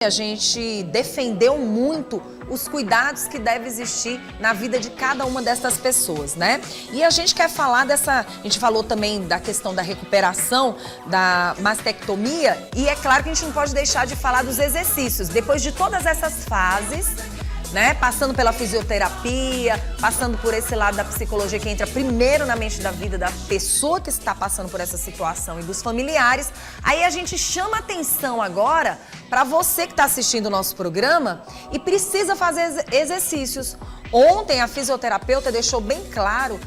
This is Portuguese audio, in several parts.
A gente defendeu muito os cuidados que devem existir na vida de cada uma dessas pessoas, né? E a gente quer falar a gente falou também da questão da recuperação, da mastectomia, e é claro que a gente não pode deixar de falar dos exercícios. Depois de todas essas fases, né? Passando pela fisioterapia, passando por esse lado da psicologia que entra primeiro na mente da vida da pessoa que está passando por essa situação e dos familiares. Aí a gente chama atenção agora para você que está assistindo o nosso programa e precisa fazer exercícios. Ontem a fisioterapeuta deixou bem claro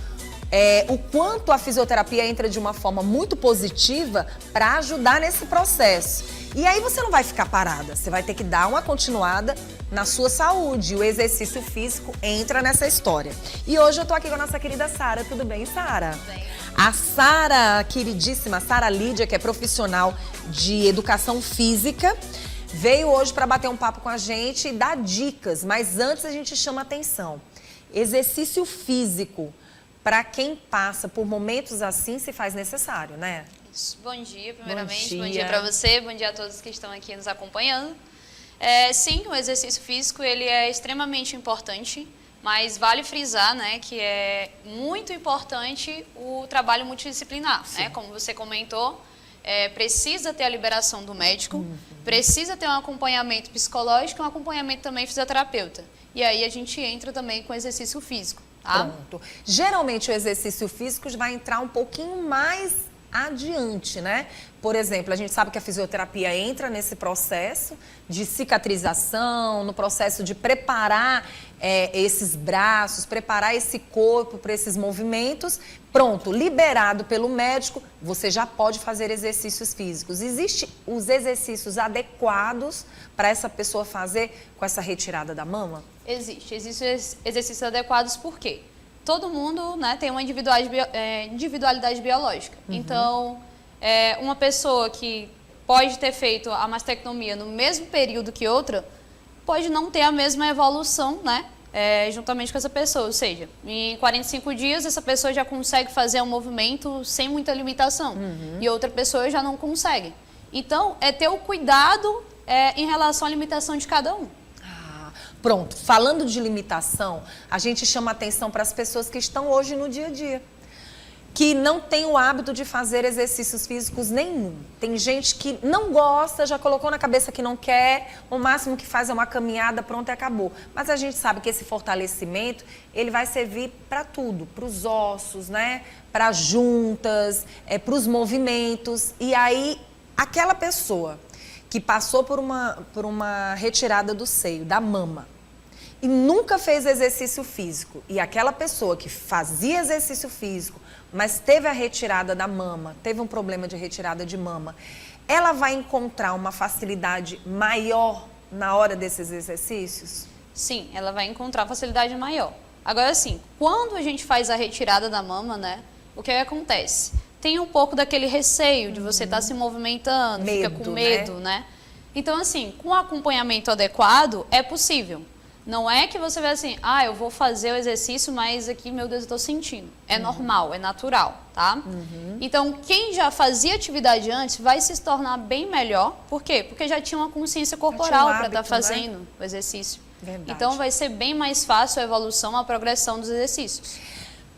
o quanto a fisioterapia entra de uma forma muito positiva para ajudar nesse processo. E aí você não vai ficar parada, você vai ter que dar uma continuada na sua saúde. O exercício físico entra nessa história. E hoje eu tô aqui com a nossa querida Sara. Tudo bem, Sara? Tudo bem. A Sara, queridíssima Sara Lídia, que é profissional de educação física, veio hoje para bater um papo com a gente e dar dicas. Mas antes a gente chama atenção. Exercício físico, para quem passa por momentos assim, se faz necessário, né? Isso. Bom dia, primeiramente. Bom dia para você, bom dia a todos que estão aqui nos acompanhando. Sim, o exercício físico ele é extremamente importante, mas vale frisar, né, que é muito importante o trabalho multidisciplinar, né? Como você comentou, precisa ter a liberação do médico, precisa ter um acompanhamento psicológico e um acompanhamento também fisioterapeuta. E aí a gente entra também com o exercício físico, tá? Pronto. Geralmente o exercício físico vai entrar um pouquinho mais adiante, né? Por exemplo, a gente sabe que a fisioterapia entra nesse processo de cicatrização, no processo de preparar esses braços, preparar esse corpo para esses movimentos. Pronto, liberado pelo médico, você já pode fazer exercícios físicos. Existem os exercícios adequados para essa pessoa fazer com essa retirada da mama? Existem exercícios adequados por quê? Todo mundo, né, tem uma individualidade biológica. Então, uma pessoa que pode ter feito a mastectomia no mesmo período que outra, pode não ter a mesma evolução, né, juntamente com essa pessoa. Ou seja, em 45 dias, essa pessoa já consegue fazer um movimento sem muita limitação. E outra pessoa já não consegue. Então, é ter o cuidado em relação à limitação de cada um. Pronto, falando de limitação, a gente chama atenção para as pessoas que estão hoje no dia a dia, que não tem o hábito de fazer exercícios físicos nenhum. Tem gente que não gosta, já colocou na cabeça que não quer, o máximo que faz é uma caminhada, pronto, e acabou. Mas a gente sabe que esse fortalecimento, ele vai servir para tudo, para os ossos, né? Para juntas, para os movimentos. E aí, aquela pessoa que passou por uma retirada do seio, da mama, e nunca fez exercício físico, e aquela pessoa que fazia exercício físico, mas teve a retirada da mama, teve um problema de retirada de mama, ela vai encontrar uma facilidade maior na hora desses exercícios? Sim, ela vai encontrar facilidade maior. Agora sim, quando a gente faz a retirada da mama, né, o que acontece? Tem um pouco daquele receio de você estar se movimentando, fica com medo, né? Então, assim, com acompanhamento adequado, é possível. Não é que você vai assim, eu vou fazer o exercício, mas aqui, meu Deus, eu tô sentindo. É normal, é natural, tá? Então, quem já fazia atividade antes vai se tornar bem melhor. Por quê? Porque já tinha uma consciência corporal para estar fazendo, né, o exercício. Verdade. Então, vai ser bem mais fácil a evolução, a progressão dos exercícios.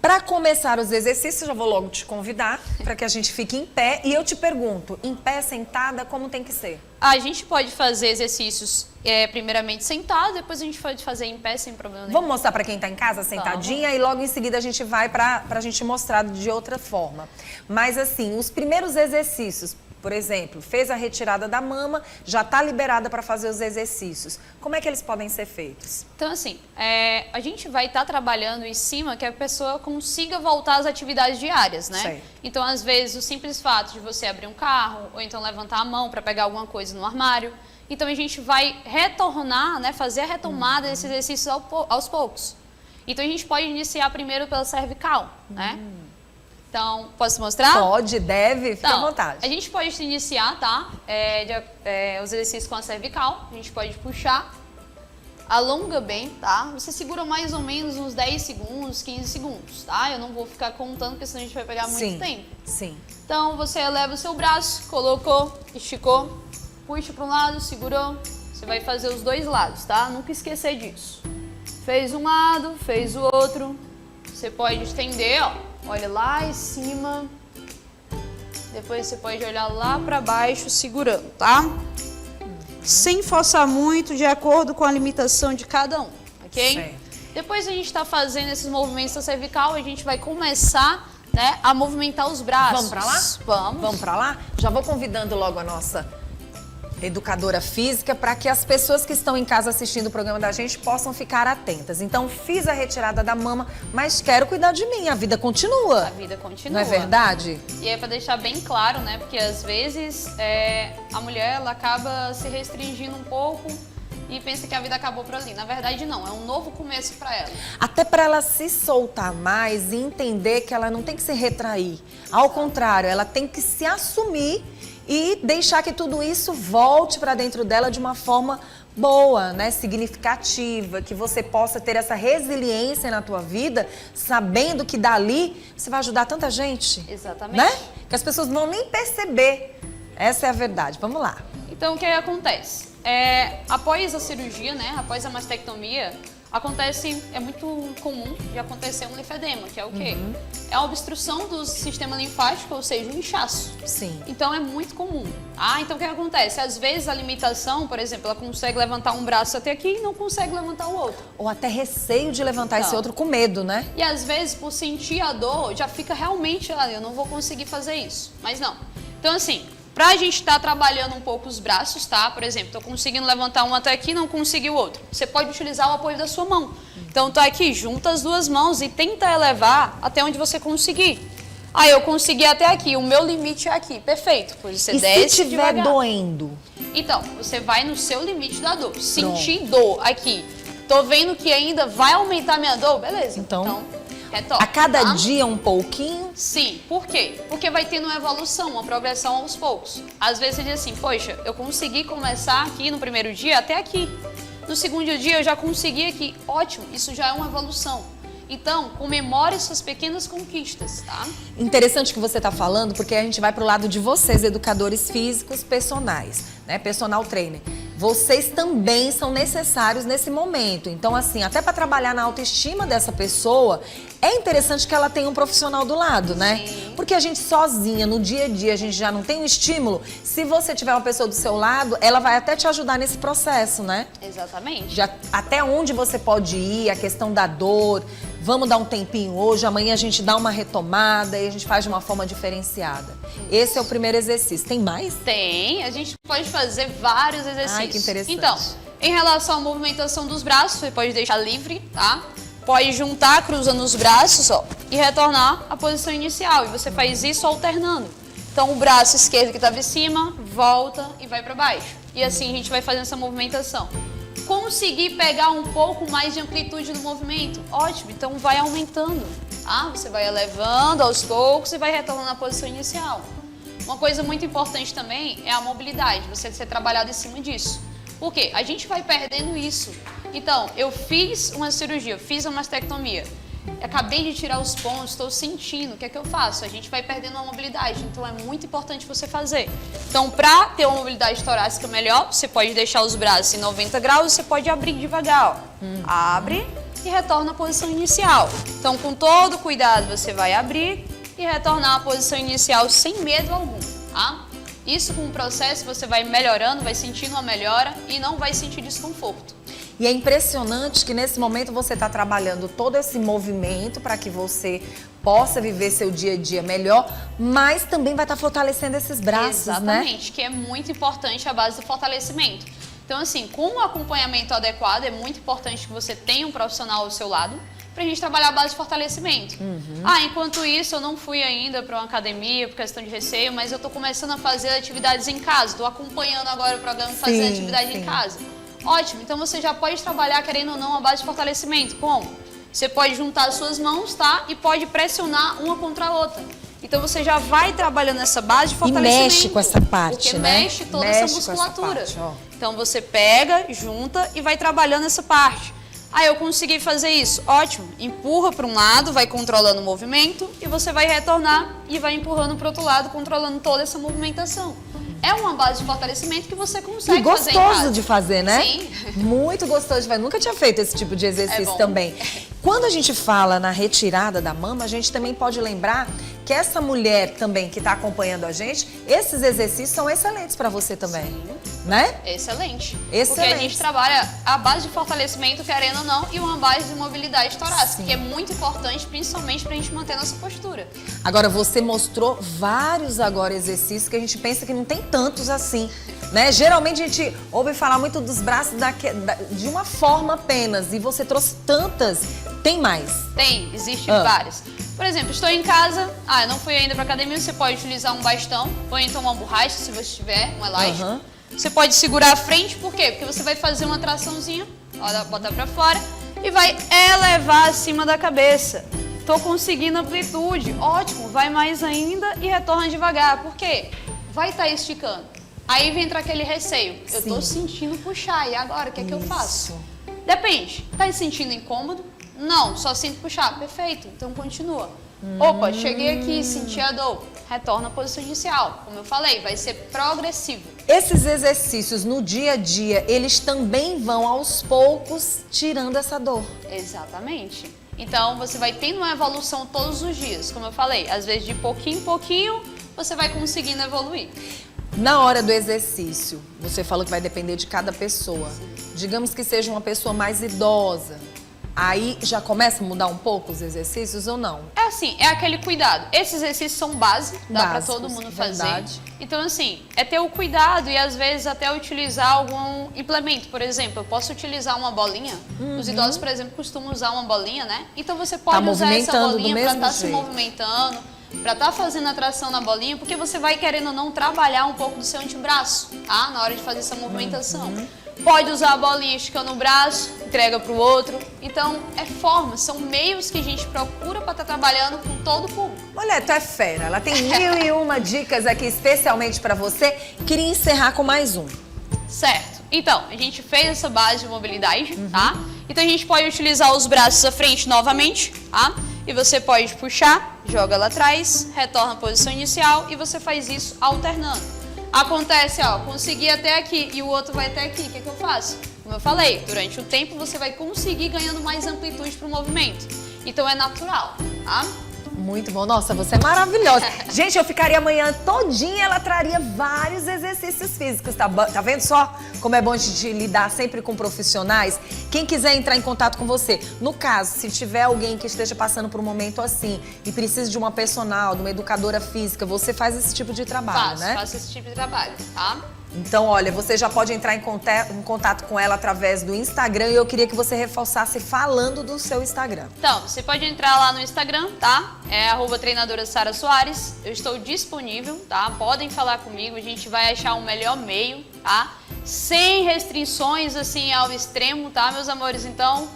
Para começar os exercícios, eu vou logo te convidar para que a gente fique em pé. E eu te pergunto, em pé, sentada, como tem que ser? A gente pode fazer exercícios primeiramente sentado, depois a gente pode fazer em pé sem problema nenhum. Vamos mostrar para quem está em casa sentadinha e logo em seguida a gente vai para a gente mostrar de outra forma. Mas assim, os primeiros exercícios, por exemplo, fez a retirada da mama, já está liberada para fazer os exercícios. Como é que eles podem ser feitos? Então, assim, a gente vai estar trabalhando em cima que a pessoa consiga voltar às atividades diárias, né? Certo. Então, às vezes, o simples fato de você abrir um carro ou então levantar a mão para pegar alguma coisa no armário. Então, a gente vai retornar, né, fazer a retomada desses exercícios aos poucos. Então, a gente pode iniciar primeiro pela cervical, né? Então, posso mostrar? Pode, deve, fica à vontade. A gente pode iniciar, tá? Os exercícios com a cervical. A gente pode puxar, alonga bem, tá? Você segura mais ou menos uns 10 segundos, 15 segundos, tá? Eu não vou ficar contando, porque senão a gente vai pegar muito tempo. Sim. Então, você eleva o seu braço, colocou, esticou, puxa para um lado, segurou, você vai fazer os dois lados, tá? Nunca esquecer disso. Fez um lado, fez o outro. Você pode estender, ó. Olha lá em cima. Depois você pode olhar lá pra baixo, segurando, tá? Sem forçar muito, de acordo com a limitação de cada um, ok? Certo. Depois a gente tá fazendo esses movimentos da cervical, a gente vai começar, né, a movimentar os braços. Vamos pra lá? Vamos. Vamos pra lá? Já vou convidando logo a nossa educadora física para que as pessoas que estão em casa assistindo o programa da gente possam ficar atentas. Então, fiz a retirada da mama, mas quero cuidar de mim. A vida continua. A vida continua. Não é verdade? E é para deixar bem claro, né? Porque às vezes a mulher ela acaba se restringindo um pouco e pensa que a vida acabou por ali. Na verdade, não. É um novo começo para ela. Até para ela se soltar mais e entender que ela não tem que se retrair. Ao contrário, ela tem que se assumir e deixar que tudo isso volte para dentro dela de uma forma boa, né, significativa, que você possa ter essa resiliência na tua vida, sabendo que dali você vai ajudar tanta gente. Exatamente. Né? Que as pessoas não vão nem perceber. Essa é a verdade. Vamos lá. Então, o que acontece? Após a cirurgia, né, após a mastectomia, é muito comum de acontecer um linfedema, que é o quê? É a obstrução do sistema linfático, ou seja, um inchaço. Sim. Então é muito comum. Então o que acontece? Às vezes a limitação, por exemplo, ela consegue levantar um braço até aqui e não consegue levantar o outro. Ou até receio de levantar esse outro com medo, né? E às vezes, por sentir a dor, já fica realmente, eu não vou conseguir fazer isso. Mas não. Então assim, pra gente estar trabalhando um pouco os braços, tá? Por exemplo, tô conseguindo levantar um até aqui, não consegui o outro. Você pode utilizar o apoio da sua mão. Então, tá aqui, junta as duas mãos e tenta elevar até onde você conseguir. Eu consegui até aqui, o meu limite é aqui. Perfeito. Pois você desce se tiver devagar. doendo? Então, você vai no seu limite da dor. Sentir dor aqui. Tô vendo que ainda vai aumentar minha dor? Beleza. Então retorna, a cada tá? dia um pouquinho? Sim. Por quê? Porque vai tendo uma evolução, uma progressão aos poucos. Às vezes você diz assim, poxa, eu consegui começar aqui no primeiro dia até aqui. No segundo dia eu já consegui aqui. Ótimo, isso já é uma evolução. Então, comemore suas pequenas conquistas, tá? Interessante que você está falando, porque a gente vai pro lado de vocês, educadores físicos, personais, né? Personal trainer. Vocês também são necessários nesse momento. Então, assim, até para trabalhar na autoestima dessa pessoa, é interessante que ela tenha um profissional do lado, né? Sim. Porque a gente sozinha, no dia a dia, a gente já não tem um estímulo. Se você tiver uma pessoa do seu lado, ela vai até te ajudar nesse processo, né? Exatamente. Até onde você pode ir, a questão da dor. Vamos dar um tempinho hoje, amanhã a gente dá uma retomada e a gente faz de uma forma diferenciada. Esse é o primeiro exercício. Tem mais? Tem, a gente pode fazer vários exercícios. Ai, que interessante. Então, em relação à movimentação dos braços, você pode deixar livre, tá? Pode juntar, cruzando os braços, ó, e retornar à posição inicial. E você faz isso alternando. Então, o braço esquerdo que estava em cima, volta e vai para baixo. E assim a gente vai fazendo essa movimentação. Conseguir pegar um pouco mais de amplitude no movimento, ótimo, então vai aumentando, tá? Você vai elevando aos poucos e vai retornando à posição inicial. Uma coisa muito importante também é a mobilidade, você ser trabalhado em cima disso. Por quê? A gente vai perdendo isso. Então, eu fiz uma cirurgia, eu fiz uma mastectomia, acabei de tirar os pontos, estou sentindo, o que é que eu faço? A gente vai perdendo a mobilidade, então é muito importante você fazer. Então, para ter uma mobilidade torácica melhor, você pode deixar os braços em 90 graus, você pode abrir devagar, ó. Abre e retorna à posição inicial. Então, com todo cuidado, você vai abrir e retornar à posição inicial sem medo algum, tá? Isso com o processo você vai melhorando, vai sentindo uma melhora e não vai sentir desconforto. E é impressionante que nesse momento você está trabalhando todo esse movimento para que você possa viver seu dia a dia melhor, mas também vai estar fortalecendo esses braços, né? Exatamente, que é muito importante a base do fortalecimento. Então, assim, com o acompanhamento adequado, é muito importante que você tenha um profissional ao seu lado pra gente trabalhar a base de fortalecimento. Enquanto isso, eu não fui ainda para uma academia por questão de receio, mas eu tô começando a fazer atividades em casa, tô acompanhando agora o programa fazendo atividade em casa. Ótimo, então você já pode trabalhar, querendo ou não, a base de fortalecimento. Como? Você pode juntar as suas mãos, tá? E pode pressionar uma contra a outra. Então você já vai trabalhando essa base de fortalecimento. E mexe com essa parte, porque né? mexe toda essa musculatura. Essa parte, então você pega, junta e vai trabalhando essa parte. Eu consegui fazer isso. Ótimo. Empurra para um lado, vai controlando o movimento e você vai retornar e vai empurrando para o outro lado, controlando toda essa movimentação. é uma base de fortalecimento que você consegue E fazer em casa. gostoso de fazer, né? Sim. Muito gostoso de fazer. Nunca tinha feito esse tipo de exercício bom. também. Quando a gente fala na retirada da mama, a gente também pode lembrar que essa mulher também que está acompanhando a gente, esses exercícios são excelentes para você também, né? Excelente. Excelente. Porque a gente trabalha a base de fortalecimento, querendo ou não, e uma base de mobilidade torácica, que é muito importante, principalmente para a gente manter a nossa postura. Agora, você mostrou vários agora exercícios que a gente pensa que não tem tantos assim, né? Geralmente a gente ouve falar muito dos braços de uma forma apenas, e você trouxe tantas. Tem mais? Tem, existem várias. Por exemplo, estou em casa, eu não fui ainda para academia, você pode utilizar um bastão, ou então uma borracha, se você tiver, um elástico. Você pode segurar a frente, por quê? Porque você vai fazer uma traçãozinha, botar para fora, e vai elevar acima da cabeça. Tô conseguindo amplitude, ótimo, vai mais ainda e retorna devagar. Por quê? Vai estar esticando. Aí vem entrar aquele receio. Eu tô sentindo puxar, e agora, o que é que eu faço? Depende, tá sentindo incômodo? Não, só sinto puxar. Perfeito, então continua. Opa, cheguei aqui, senti a dor. Retorna à posição inicial. Como eu falei, vai ser progressivo. Esses exercícios no dia a dia, eles também vão aos poucos tirando essa dor. Exatamente. Então, você vai tendo uma evolução todos os dias. Como eu falei, às vezes de pouquinho em pouquinho, você vai conseguindo evoluir. Na hora do exercício, você falou que vai depender de cada pessoa. Digamos que seja uma pessoa mais idosa. Aí já começa a mudar um pouco os exercícios ou não? É assim, é aquele cuidado. Esses exercícios são base, dá para todo mundo fazer. Verdade. Então, assim, é ter o cuidado e às vezes até utilizar algum implemento. Por exemplo, eu posso utilizar uma bolinha. Os idosos, por exemplo, costumam usar uma bolinha, né? Então você pode usar essa bolinha para estar se movimentando, para estar fazendo a tração na bolinha, porque você vai, querendo ou não, trabalhar um pouco do seu antebraço, tá? Na hora de fazer essa movimentação. Pode usar a bolinha esticando o braço, entrega para o outro. Então, é forma, são meios que a gente procura para estar trabalhando com todo o público. Olha, tu é fera. Ela tem 1001 dicas aqui especialmente para você. Queria encerrar com mais um. Certo. Então, a gente fez essa base de mobilidade, tá? Então, a gente pode utilizar os braços à frente novamente, tá? E você pode puxar, joga lá atrás, retorna à posição inicial e você faz isso alternando. Acontece, consegui até aqui e o outro vai até aqui, o que é que eu faço? Como eu falei, durante o tempo você vai conseguir ganhando mais amplitude para o movimento. Então é natural, tá? Muito bom. Nossa, você é maravilhosa. Gente, eu ficaria amanhã todinha, ela traria vários exercícios físicos, tá vendo só como é bom a gente lidar sempre com profissionais? Quem quiser entrar em contato com você, no caso, se tiver alguém que esteja passando por um momento assim e precisa de uma personal, de uma educadora física, você faz esse tipo de trabalho, né? Faço esse tipo de trabalho, tá? Então, olha, você já pode entrar em contato com ela através do Instagram e eu queria que você reforçasse falando do seu Instagram. Então, você pode entrar lá no Instagram, tá? É @treinadora Sara Soares. Eu estou disponível, tá? Podem falar comigo, a gente vai achar um melhor meio, tá? Sem restrições, assim, ao extremo, tá, meus amores? Então,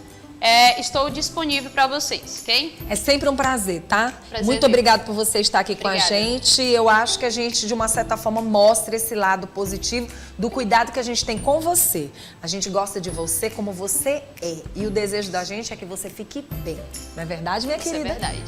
estou disponível para vocês, ok? É sempre um prazer, tá? Prazer Muito mesmo. obrigada por você estar aqui com a Obrigada. gente. Eu acho que a gente, de uma certa forma, mostra esse lado positivo do cuidado que a gente tem com você. A gente gosta de você como você é. E o desejo da gente é que você fique bem. Não é verdade, minha Isso querida? é verdade.